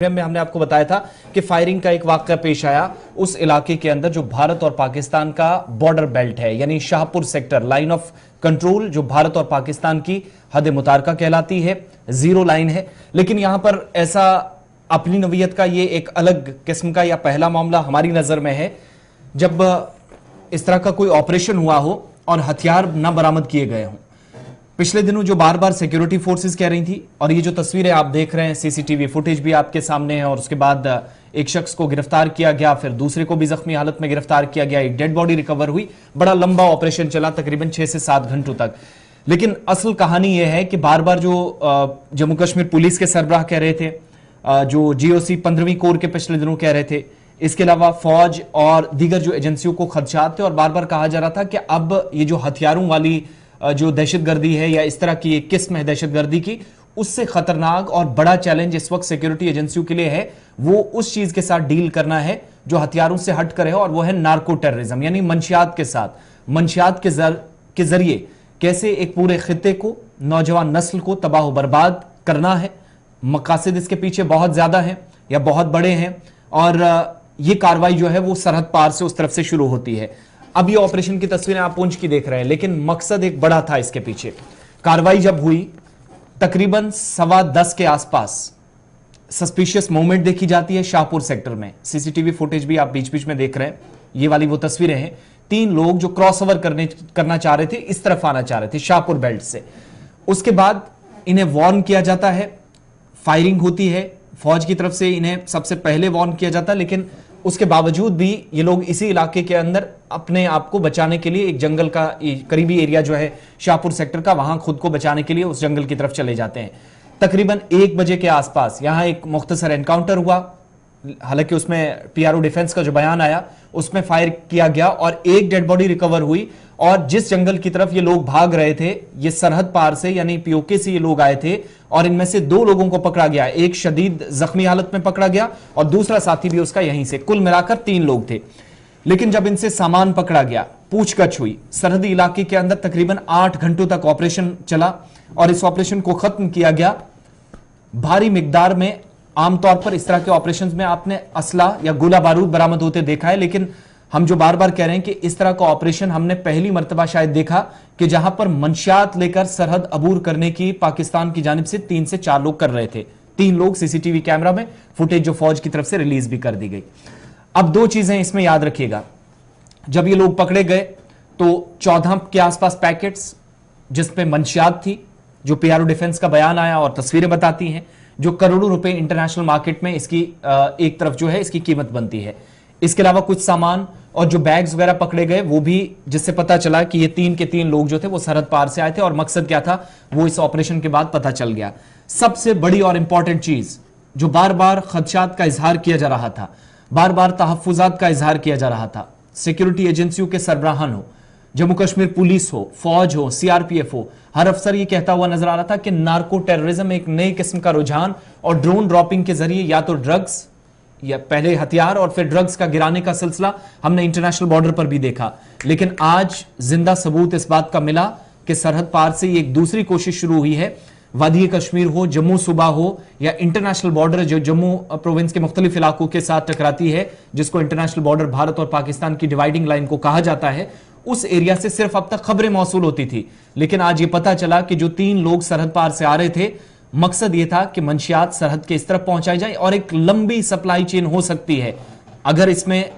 में हमने आपको बताया था कि फायरिंग का एक वाकया पेश आया उस इलाके के अंदर जो भारत और पाकिस्तान का बॉर्डर बेल्ट है, यानी Shahpur sector, line of control जो भारत और पाकिस्तान की हद मुतारका कहलाती है, जीरो लाइन है। लेकिन यहां पर ऐसा अपनी नवीयत का ये एक अलग किस्म का या पहला मामला हमारी नजर में है जब इस तरह का कोई ऑपरेशन हुआ हो और हथियार न बरामद किए गए हों। पिछले दिनों जो बार बार सिक्योरिटी फोर्सेस कह रही थी, और ये जो तस्वीरें आप देख रहे हैं, सीसीटीवी फुटेज भी आपके सामने है, और उसके बाद एक शख्स को गिरफ्तार किया गया, फिर दूसरे को भी जख्मी हालत में गिरफ्तार किया गया, एक डेड बॉडी रिकवर हुई। बड़ा लंबा ऑपरेशन चला, तकरीबन 6 से 7 घंटों तक। लेकिन असल कहानी यह है कि बार बार जो जम्मू कश्मीर पुलिस के सरबराह कह रहे थे, जो जीओसी 15वीं कोर के पिछले दिनों कह रहे थे, इसके अलावा फौज और दीगर जो एजेंसियों को खदशात थे, और बार बार कहा जा रहा था कि अब ये जो हथियारों वाली जो दहशतगर्दी है या इस तरह की एक किस्म है दहशतगर्दी की, उससे खतरनाक और बड़ा चैलेंज इस वक्त सिक्योरिटी एजेंसियों के लिए है वो उस चीज के साथ डील करना है जो हथियारों से हट कर है, और वो है नार्को टेररिज्म, यानी मंशियात के साथ। मंशियात के जरिए कैसे एक पूरे खित्ते को, नौजवान नस्ल को तबाह बर्बाद करना है। मकासद इसके पीछे बहुत ज्यादा हैं या बहुत बड़े हैं, और ये कार्रवाई जो है वो सरहद पार से उस तरफ से शुरू होती है। अब ये ऑपरेशन की तस्वीरें आप पुंछ की देख रहे हैं, लेकिन मकसद एक बड़ा था इसके पीछे। कार्रवाई जब हुई तकरीबन 10:15 के आसपास सस्पिशियस मूवमेंट देखी जाती है शाहपुर सेक्टर में। सीसीटीवी फुटेज भी आप बीच बीच में देख रहे हैं, ये वाली वो तस्वीरें हैं। 3 लोग जो क्रॉस ओवर करना चाह रहे थे, इस तरफ आना चाह रहे थे शाहपुर बेल्ट से। उसके बाद इन्हें वार्न किया जाता है, फायरिंग होती है फौज की तरफ से, इन्हें सबसे पहले वार्न किया जाता है। लेकिन उसके बावजूद भी ये लोग इसी इलाके के अंदर अपने आप को बचाने के लिए एक जंगल का करीबी एरिया जो है शाहपुर सेक्टर का, वहां खुद को बचाने के लिए उस जंगल की तरफ चले जाते हैं। तकरीबन 1 बजे के आसपास यहां एक मुख्तसर एनकाउंटर हुआ, हालांकि उसमें पीआरओ डिफेंस का जो बयान आया उसमें फायर किया गया और एक डेड बॉडी रिकवर हुई। और जिस जंगल की तरफ ये लोग भाग रहे थे, ये सरहद पार से यानी पीओके से ये लोग आए थे, और इनमें से 2 लोगों को पकड़ा गया। एक शदीद जख्मी हालत में पकड़ा गया और दूसरा साथी भी उसका यहीं से। कुल मिलाकर 3 लोग थे। लेकिन जब इनसे सामान पकड़ा गया, पूछगछ हुई, सरहदी इलाके के अंदर तकरीबन 8 घंटों तक ऑपरेशन चला, और इस ऑपरेशन को खत्म किया गया भारी मिकदार में। आमतौर पर इस तरह के ऑपरेशंस में आपने असला या गोला बारूद बरामद होते देखा है, लेकिन हम जो बार बार कह रहे हैं कि इस तरह का ऑपरेशन हमने पहली मर्तबा शायद देखा कि जहां पर मंशियात लेकर सरहद अबूर करने की पाकिस्तान की जानिब से 3 से 4 लोग कर रहे थे। 3 लोग सीसीटीवी कैमरा में, फुटेज जो फौज की तरफ से रिलीज भी कर दी गई। अब 2 चीजें इसमें याद रखिएगा। जब ये लोग पकड़े गए तो 14 के आसपास पैकेट्स जिसपे मंशियात थी, जो पीआरओ डिफेंस का बयान आया और तस्वीरें बताती हैं, जो करोड़ों रुपए इंटरनेशनल मार्केट में इसकी एक तरफ जो है इसकी कीमत बनती है। इसके अलावा कुछ सामान और जो बैग्स वगैरह पकड़े गए वो भी, जिससे पता चला कि ये 3 के 3 लोग जो थे वो सरहद पार से आए थे, और मकसद क्या था वो इस ऑपरेशन के बाद पता चल गया। सबसे बड़ी और इंपॉर्टेंट चीज जो बार बार खदशात का इजहार किया जा रहा था, बार बार तहफ्फुजात का इजहार किया जा रहा था, सिक्योरिटी एजेंसियों के सरबराहान हो, जम्मू कश्मीर पुलिस हो, फौज हो, सीआरपीएफ हो, हर अफसर ये कहता हुआ नजर आ रहा था कि नार्को टेररिज्म एक नई किस्म का रुझान, और ड्रोन ड्रॉपिंग के जरिए या तो ड्रग्स, या पहले हथियार और फिर ड्रग्स का गिराने का सिलसिला हमने इंटरनेशनल बॉर्डर पर भी देखा। लेकिन आज जिंदा सबूत इस बात का मिला कि सरहद पार से एक दूसरी कोशिश शुरू हुई है। वादी कश्मीर हो, जम्मू सूबा हो, या इंटरनेशनल बॉर्डर जो जम्मू प्रोविंस के मुख्तलिफ इलाकों के साथ टकराती है, जिसको इंटरनेशनल बॉर्डर भारत और पाकिस्तान की डिवाइडिंग लाइन को कहा जाता है, उस एरिया से सिर्फ अब तक खबरें मौसूल होती थी। लेकिन आज ये पता चला कि जो 3 लोग सरहद पार से आ रहे थे, मकसद यह था कि मंशियात सरहद के इस तरफ पहुंचाई जाए, और एक लंबी सप्लाई चेन हो सकती है अगर इसमें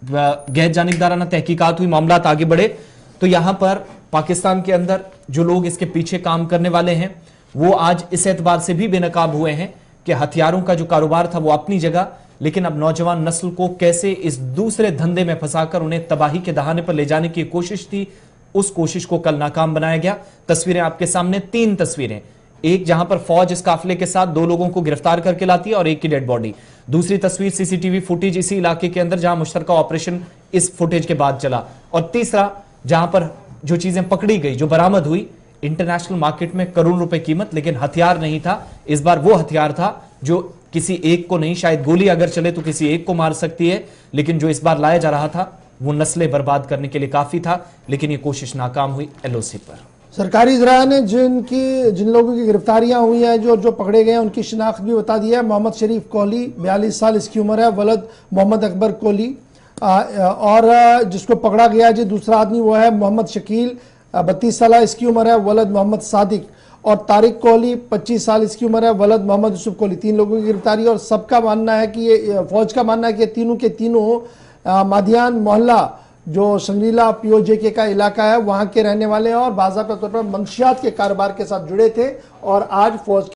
गैर जानिबदाराना तहकीकात हुई, मामलात आगे बढ़े। तो यहां पर पाकिस्तान के अंदर जो लोग इसके पीछे काम करने वाले हैं वो आज इस एतबार से भी बेनकाब हुए हैं कि हथियारों का जो कारोबार था वो अपनी जगह, लेकिन अब नौजवान नस्ल को कैसे इस दूसरे धंधे में फंसाकर उन्हें तबाही के दहाने पर ले जाने की कोशिश थी, उस कोशिश को कल नाकाम बनाया गया। तस्वीरें आपके सामने, 3 तस्वीरें, एक जहां पर फौज इस काफिले के साथ 2 लोगों को गिरफ्तार करके लाती है और एक की डेड बॉडी। दूसरी तस्वीर सीसीटीवी फुटेज इसी इलाके के अंदर जहां मुश्तरका ऑपरेशन इस फुटेज के बाद चला। और तीसरा जहां पर जो चीजें पकड़ी गई, जो बरामद हुई, इंटरनेशनल मार्केट में करोड़ रुपए कीमत, लेकिन हथियार नहीं था। इस बार वो हथियार था जो किसी एक को नहीं, शायद गोली अगर चले तो किसी एक को मार सकती है, लेकिन जो इस बार लाया जा रहा था वो नस्लें बर्बाद करने के लिए काफी था। लेकिन ये कोशिश नाकाम हुई एलओसी पर। सरकारी ज़राए ने जिन लोगों की गिरफ्तारियां हुई हैं, जो पकड़े गए हैं, उनकी शिनाख्त भी बता दी है। मोहम्मद शरीफ कोहली 42 साल इसकी उम्र है, वलद मोहम्मद अकबर कोहली। और जिसको पकड़ा गया जी दूसरा आदमी वो है मोहम्मद शकील, 32 साल इसकी उम्र है, वलद मोहम्मद सादिक। और तारिक कोहली 25 साल इसकी उम्र है, वलद मोहम्मद यूसुफ कोहली। 3 लोगों की गिरफ्तारी। और सबका मानना है कि ये फौज का मानना है कि तीनों के तीनों मादियान मोहल्ला जो संगरीला पीओजेके का इलाका है वहां के रहने वाले हैं और बाज़ाब्ता तौर पर मंशियात के कारोबार के साथ जुड़े थे। और आज फौज